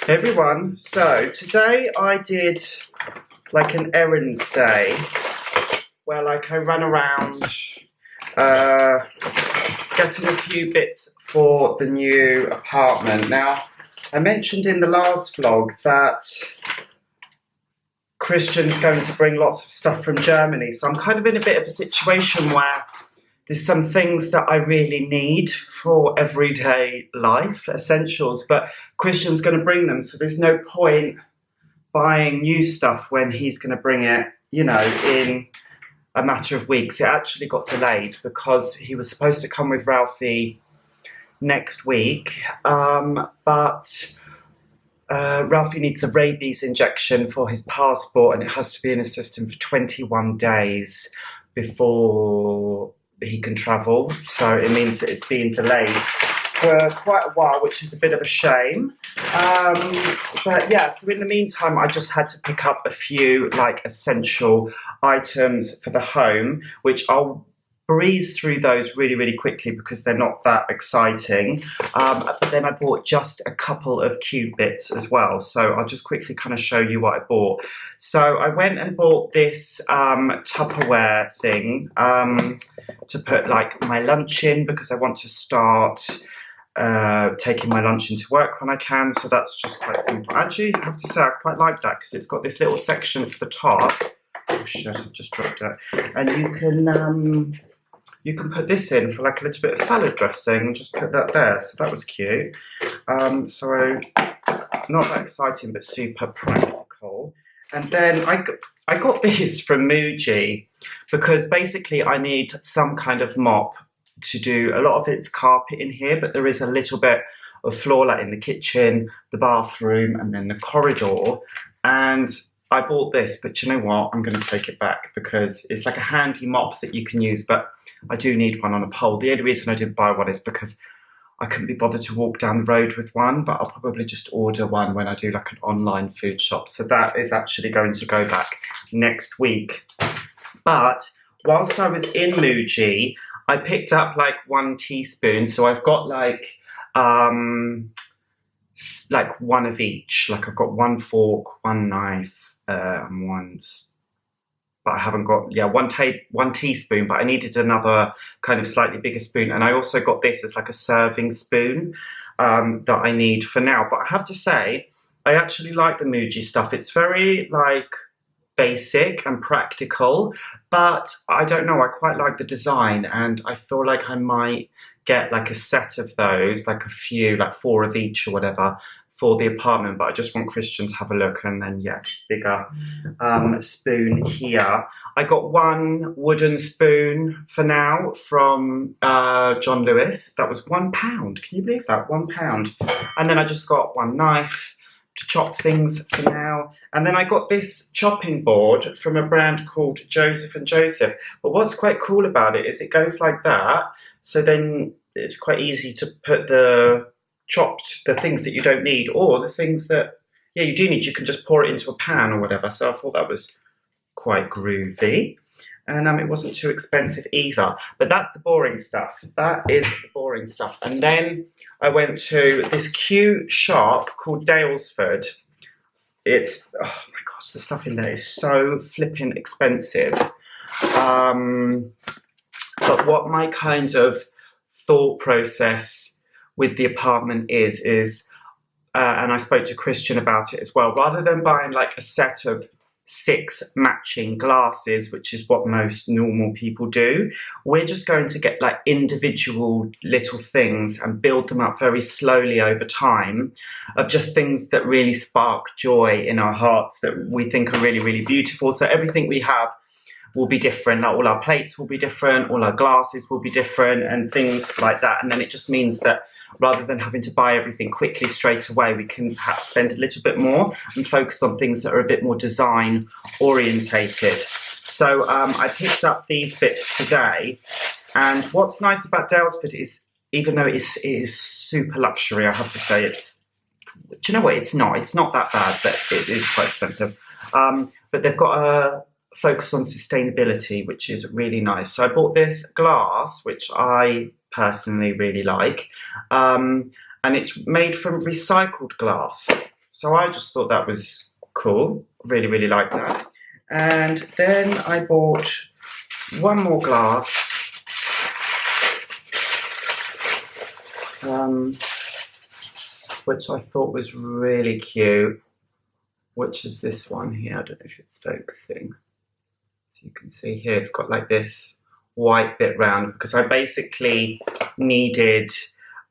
Hey everyone, so today I did like an errands day where like I ran around getting a few bits for the new apartment. Now, I mentioned in the last vlog that Christian's going to bring lots of stuff from Germany, so I'm kind of in a bit of a situation where there's some things that I really need for everyday life, essentials, but Christian's going to bring them, so there's no point buying new stuff when he's going to bring it, you know, in a matter of weeks. It actually got delayed because he was supposed to come with Ralphy next week, but Ralphie needs a rabies injection for his passport, and it has to be in his system for 21 days before he can travel, so it means that it's being delayed for quite a while, which is a bit of a shame. But yeah, so in the meantime, I just had to pick up a few like essential items for the home, which I'll breeze through those really quickly because they're not that exciting. But then I bought just a couple of cute bits as well, so I'll just quickly kind of show you what I bought. So I went and bought this Tupperware thing to put like my lunch in, because I want to start taking my lunch into work when I can, so that's just quite simple. Actually, I have to say I quite like that because it's got this little section for the top. Oh shit, I've just dropped it. And you can put this in for like a little bit of salad dressing and just put that there, so that was cute. So not that exciting, but super practical. And then I got this from Muji because basically I need some kind of mop to do. A lot of it's carpet in here, but there is a little bit of floor like in the kitchen, the bathroom, and then the corridor. And I bought this, but you know what? I'm going to take it back because it's like a handy mop that you can use, but I do need one on a pole. The only reason I didn't buy one is because I couldn't be bothered to walk down the road with one, but I'll probably just order one when I do like an online food shop. So that is actually going to go back next week. But whilst I was in Muji, I picked up like 1 teaspoon. So I've got like one of each. Like I've got 1 fork, 1 knife, and but I haven't got, yeah, one teaspoon, but I needed another kind of slightly bigger spoon. And I also got this as like a serving spoon that I need for now. But I have to say, I actually like the Muji stuff. It's very like basic and practical, but I don't know, I quite like the design, and I feel like I might get like a set of those, like a few, like 4 of each or whatever, for the apartment. But I just want Christian to have a look. And then yeah, bigger spoon here. I got 1 wooden spoon for now from John Lewis. That was £1. Can you believe that? £1. And then I just got 1 knife to chop things for now. And then I got this chopping board from a brand called Joseph and Joseph. But what's quite cool about it is it goes like that, so then it's quite easy to put the things that you don't need, or the things that, yeah, you do need, you can just pour it into a pan or whatever. So I thought that was quite groovy. And it wasn't too expensive either. But that's the boring stuff. That is the boring stuff. And then I went to this cute shop called Dalesford. It's, oh my gosh, the stuff in there is so flipping expensive. But what my kind of thought process with the apartment is, and I spoke to Christian about it as well, rather than buying like a set of 6 matching glasses, which is what most normal people do, we're just going to get like individual little things and build them up very slowly over time, of just things that really spark joy in our hearts, that we think are really beautiful. So everything we have will be different. Like all our plates will be different, all our glasses will be different, and things like that. And then it just means that rather than having to buy everything quickly straight away, we can perhaps spend a little bit more and focus on things that are a bit more design orientated. So I picked up these bits today, and what's nice about Dalesford is, even though it is super luxury, I have to say, it's, do you know what, it's not that bad, but it is quite expensive. But they've got a focus on sustainability, which is really nice. So I bought this glass, which I personally really like, and it's made from recycled glass. So I just thought that was cool. Really, really like that. And then I bought one more glass, which I thought was really cute, which is this one here. I don't know if it's focusing. So you can see here, it's got like this white bit round, because I basically needed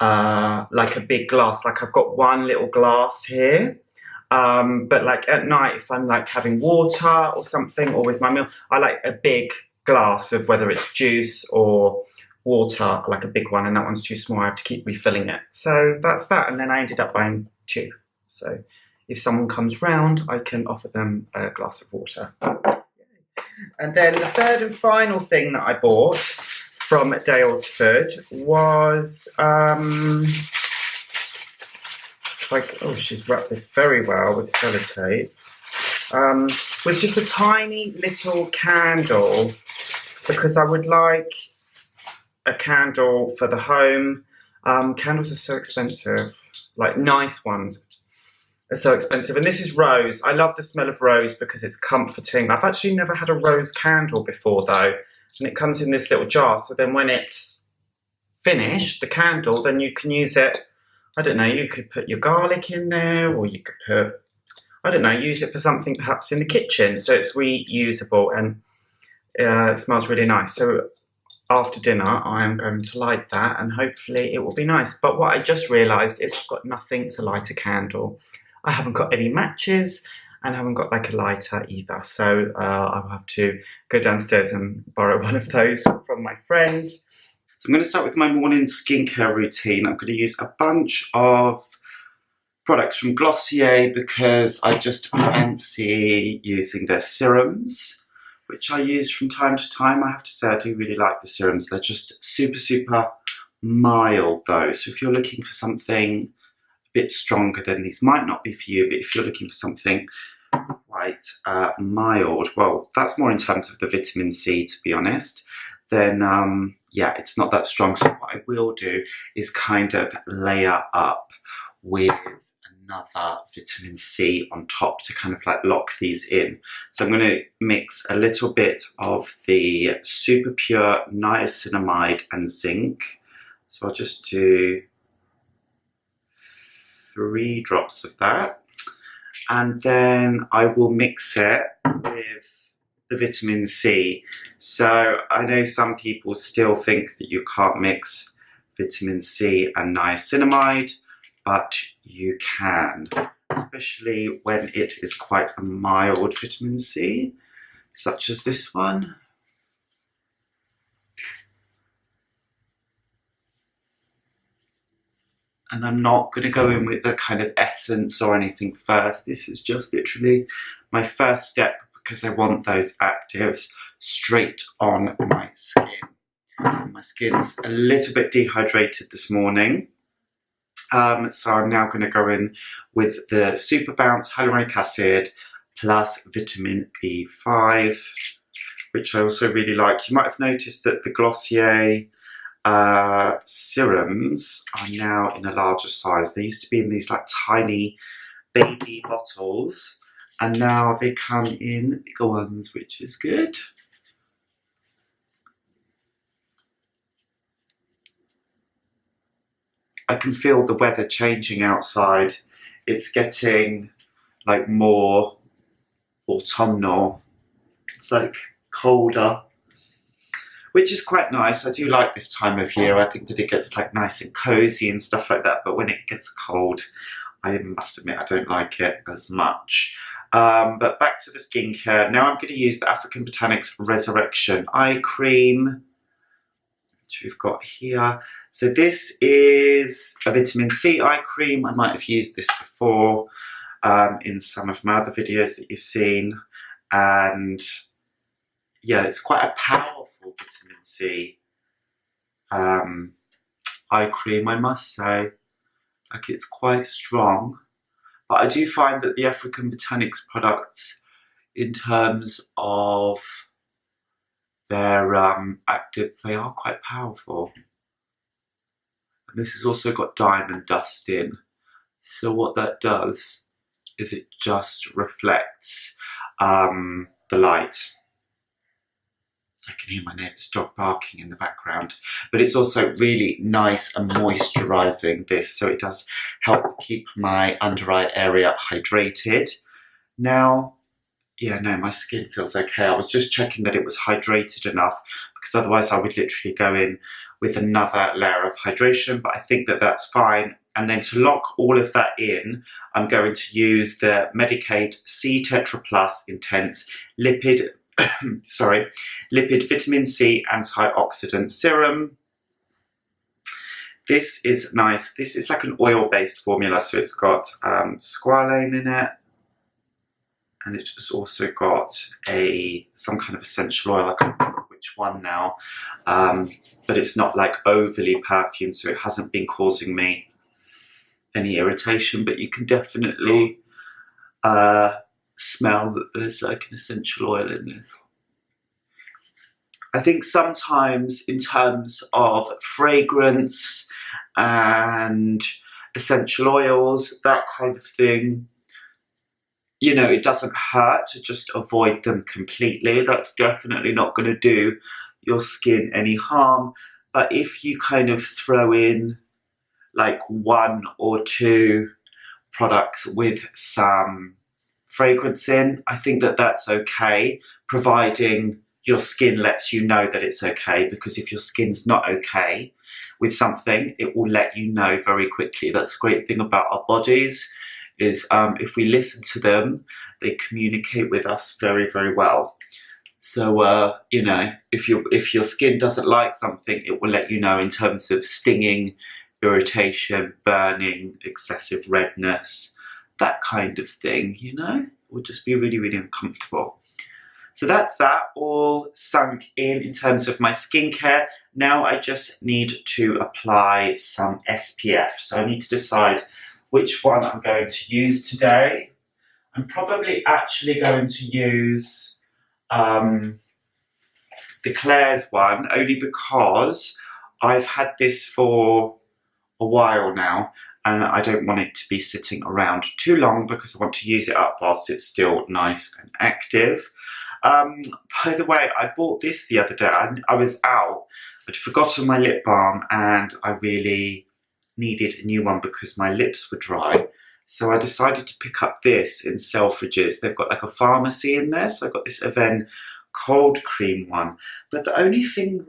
like a big glass. Like I've got one little glass here, but like at night, if I'm like having water or something, or with my meal, I like a big glass of whether it's juice or water, like a big one, and that one's too small. I have to keep refilling it. So that's that, and then I ended up buying two. So if someone comes round, I can offer them a glass of water. And then the third and final thing that I bought from Dalesford was like, oh, she's wrapped this very well with sellotape. Was just a tiny little candle, because I would like a candle for the home. Candles are so expensive, like nice ones are so expensive. And this is rose. I love the smell of rose because it's comforting. I've actually never had a rose candle before though. And it comes in this little jar. So then when it's finished, the candle, then you can use it. I don't know, you could put your garlic in there, or you could put, I don't know, use it for something perhaps in the kitchen. So it's reusable, and it smells really nice. So after dinner, I am going to light that, and hopefully it will be nice. But what I just realised is I've got nothing to light a candle. I haven't got any matches, and I haven't got like a lighter either. So I'll have to go downstairs and borrow one of those from my friends. So I'm going to start with my morning skincare routine. I'm going to use a bunch of products from Glossier because I just fancy using their serums, which I use from time to time. I have to say I do really like the serums. They're just super, super mild though. So if you're looking for something a bit stronger, then these might not be for you. But if you're looking for something quite mild, well, that's more in terms of the vitamin C, to be honest, then yeah, it's not that strong. So what I will do is kind of layer up with another vitamin C on top to kind of like lock these in. So I'm going to mix a little bit of the super pure niacinamide and zinc. So I'll just do 3 drops of that, and then I will mix it with the vitamin C. So I know some people still think that you can't mix vitamin C and niacinamide, but you can, especially when it is quite a mild vitamin C, such as this one. And I'm not going to go in with a kind of essence or anything first. This is just literally my first step because I want those actives straight on my skin. My skin's a little bit dehydrated this morning. So I'm now going to go in with the Super Bounce Hyaluronic Acid plus vitamin B5, which I also really like. You might have noticed that the Glossier serums are now in a larger size. They used to be in these like tiny baby bottles, and now they come in bigger ones, which is good. I can feel the weather changing outside. It's getting like more autumnal. It's like colder, which is quite nice. I do like this time of year. I think that it gets like nice and cozy and stuff like that. But when it gets cold, I must admit I don't like it as much. But back to the skincare. Now I'm going to use the African Botanics Resurrection Eye Cream, which we've got here. So this is a vitamin C eye cream. I might have used this before in some of my other videos that you've seen. And yeah, it's quite a powerful vitamin C eye cream, I must say. Like, it's quite strong. But I do find that the African Botanics products, in terms of their actives, they are quite powerful. And this has also got diamond dust in. So what that does is it just reflects the light. I can hear my neighbour's dog barking in the background, but it's also really nice and moisturising, this, so it does help keep my under eye area hydrated. Now, yeah, no, my skin feels okay. I was just checking that it was hydrated enough, because otherwise I would literally go in with another layer of hydration, but I think that that's fine. And then to lock all of that in, I'm going to use the Medicaid C Tetra Plus Intense Lipid Lipid Vitamin C Antioxidant Serum. This is nice. This is like an oil-based formula, so it's got squalane in it, and it's also got some kind of essential oil. I can't remember which one now, but it's not like overly perfumed, so it hasn't been causing me any irritation, but you can definitely smell that there's like an essential oil in this. I think sometimes in terms of fragrance and essential oils, that kind of thing, you know, it doesn't hurt to just avoid them completely. That's definitely not going to do your skin any harm. But if you kind of throw in like 1 or 2 products with some fragrance in, I think that that's okay, providing your skin lets you know that it's okay, because if your skin's not okay with something, it will let you know very quickly. That's the great thing about our bodies, is if we listen to them, they communicate with us very, very well. So, you know, if your skin doesn't like something, it will let you know in terms of stinging, irritation, burning, excessive redness, that kind of thing, you know? It would just be really, really uncomfortable. So that's that all sunk in terms of my skincare. Now I just need to apply some SPF. So I need to decide which one I'm going to use today. I'm probably actually going to use the Claire's one, only because I've had this for a while now, and I don't want it to be sitting around too long, because I want to use it up whilst it's still nice and active. By the way, I bought this the other day. I was out, I'd forgotten my lip balm, and I really needed a new one because my lips were dry. So I decided to pick up this in Selfridges. They've got like a pharmacy in there, so I got this Aven cold cream one. But the only thing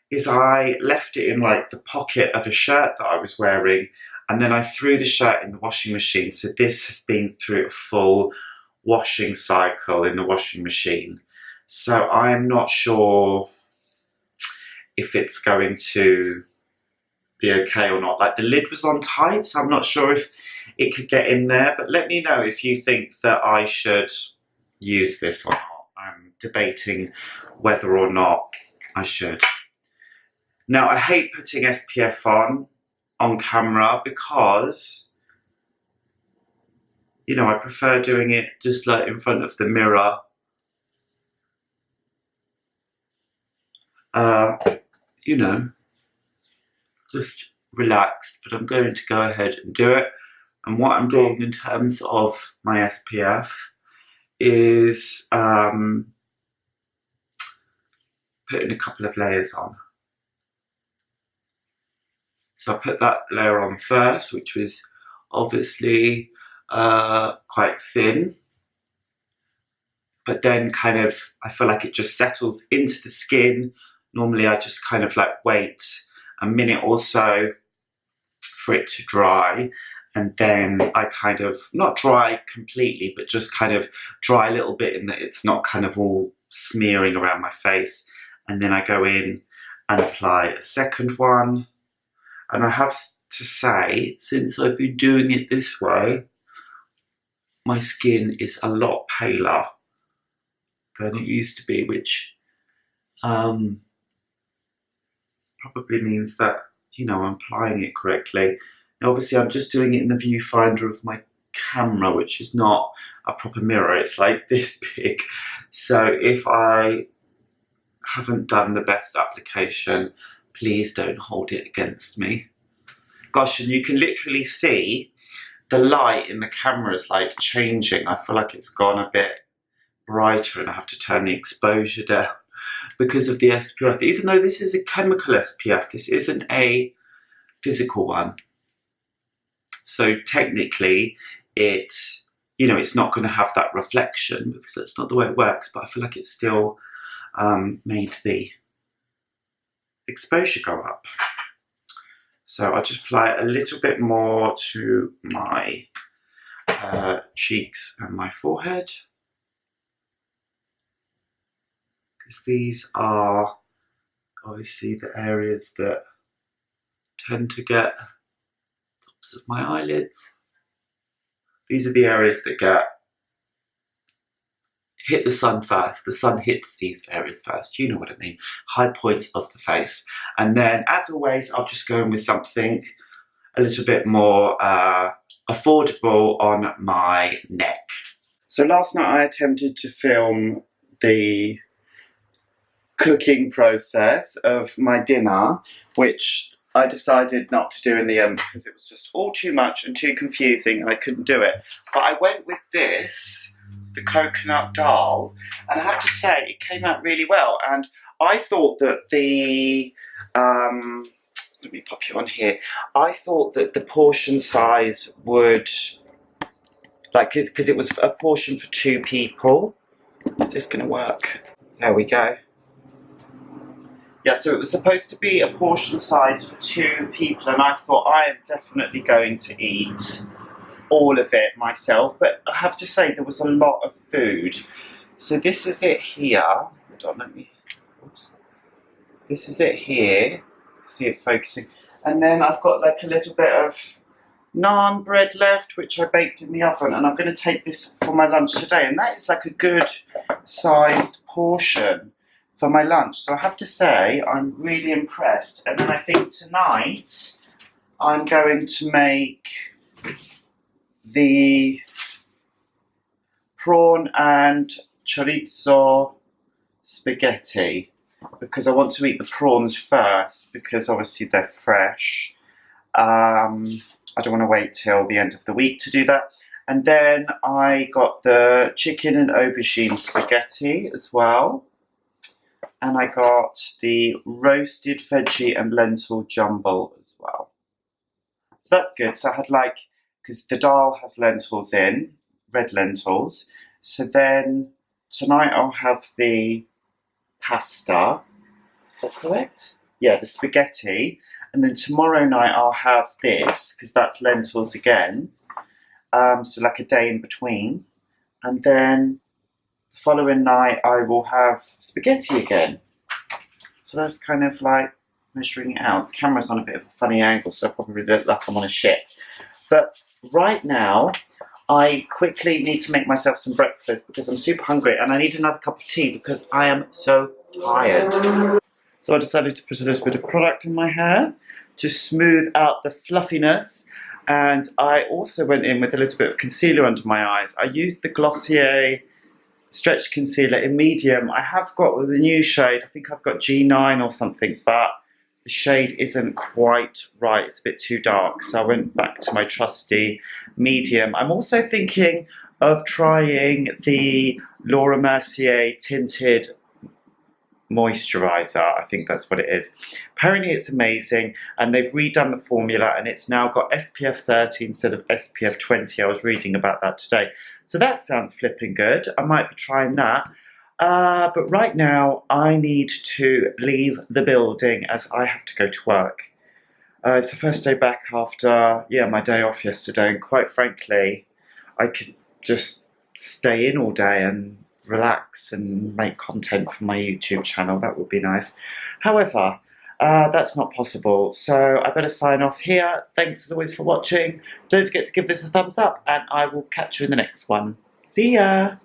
is I left it in like the pocket of a shirt that I was wearing, and then I threw the shirt in the washing machine. So this has been through a full washing cycle in the washing machine. So I'm not sure if it's going to be okay or not. Like, the lid was on tight, so I'm not sure if it could get in there, but let me know if you think that I should use this or not. I'm debating whether or not I should. Now, I hate putting SPF on camera, because, you know, I prefer doing it just like in front of the mirror. You know, just relaxed, but I'm going to go ahead and do it. And what I'm doing in terms of my SPF is putting a couple of layers on. So I put that layer on first, which was obviously quite thin, but then kind of, I feel like it just settles into the skin. Normally I just kind of like wait a minute or so for it to dry, and then I kind of, not dry completely, but just kind of dry a little bit in that it's not kind of all smearing around my face. And then I go in and apply a second one. And I have to say, since I've been doing it this way, my skin is a lot paler than it used to be, which probably means that, you know, I'm applying it correctly. Now, obviously, I'm just doing it in the viewfinder of my camera, which is not a proper mirror. It's like this big. So if I haven't done the best application, please don't hold it against me. Gosh, and you can literally see the light in the camera is like changing. I feel like it's gone a bit brighter and I have to turn the exposure down because of the SPF. Even though this is a chemical SPF, this isn't a physical one. So technically it's, you know, it's not going to have that reflection because that's not the way it works, but I feel like it's still made the exposure go up. So I'll just apply a little bit more to my cheeks and my forehead, because these are obviously the areas that tend to get tops of my eyelids. These are the areas that hit the sun first. The sun hits these areas first. You know what I mean. High points of the face. And then, as always, I'll just go in with something a little bit more affordable on my neck. So last night I attempted to film the cooking process of my dinner, which I decided not to do in the end because it was just all too much and too confusing and I couldn't do it. But I went with this, the coconut dal, and I have to say it came out really well. And I thought that the let me pop you on here. I thought that the portion size would, like, because it was a portion for 2 people. Is this going to work? There we go. Yeah, so it was supposed to be a portion size for 2 people, and I thought I am definitely going to eat all of it myself, but I have to say there was a lot of food. So this is it here. Hold on, let me, oops. This is it here. See it focusing. And then I've got like a little bit of naan bread left, which I baked in the oven, and I'm going to take this for my lunch today, and that is like a good sized portion for my lunch. So I have to say I'm really impressed. And then I think tonight I'm going to make the prawn and chorizo spaghetti, because I want to eat the prawns first because obviously they're fresh. I don't want to wait till the end of the week to do that. And then I got the chicken and aubergine spaghetti as well. And I got the roasted veggie and lentil jumble as well. So that's good. So I had like, because the dal has lentils in, red lentils. So then tonight I'll have the pasta. Is that correct? Yeah, the spaghetti. And then tomorrow night I'll have this, because that's lentils again. So like a day in between. And then the following night I will have spaghetti again. So that's kind of like measuring it out. The camera's on a bit of a funny angle, so I probably look like I'm on a ship. But right now, I quickly need to make myself some breakfast because I'm super hungry and I need another cup of tea because I am so tired. So I decided to put a little bit of product in my hair to smooth out the fluffiness. And I also went in with a little bit of concealer under my eyes. I used the Glossier Stretch Concealer in medium. I have got with a new shade, I think I've got G9 or something, but the shade isn't quite right. It's a bit too dark, so I went back to my trusty medium. I'm also thinking of trying the Laura Mercier Tinted Moisturizer. I think that's what it is. Apparently it's amazing, and they've redone the formula, and it's now got SPF 30 instead of SPF 20. I was reading about that today. So that sounds flipping good. I might be trying that. But right now, I need to leave the building as I have to go to work. It's the first day back after, my day off yesterday, and quite frankly, I could just stay in all day and relax and make content for my YouTube channel. That would be nice. However, that's not possible, so I better sign off here. Thanks as always for watching. Don't forget to give this a thumbs up, and I will catch you in the next one. See ya!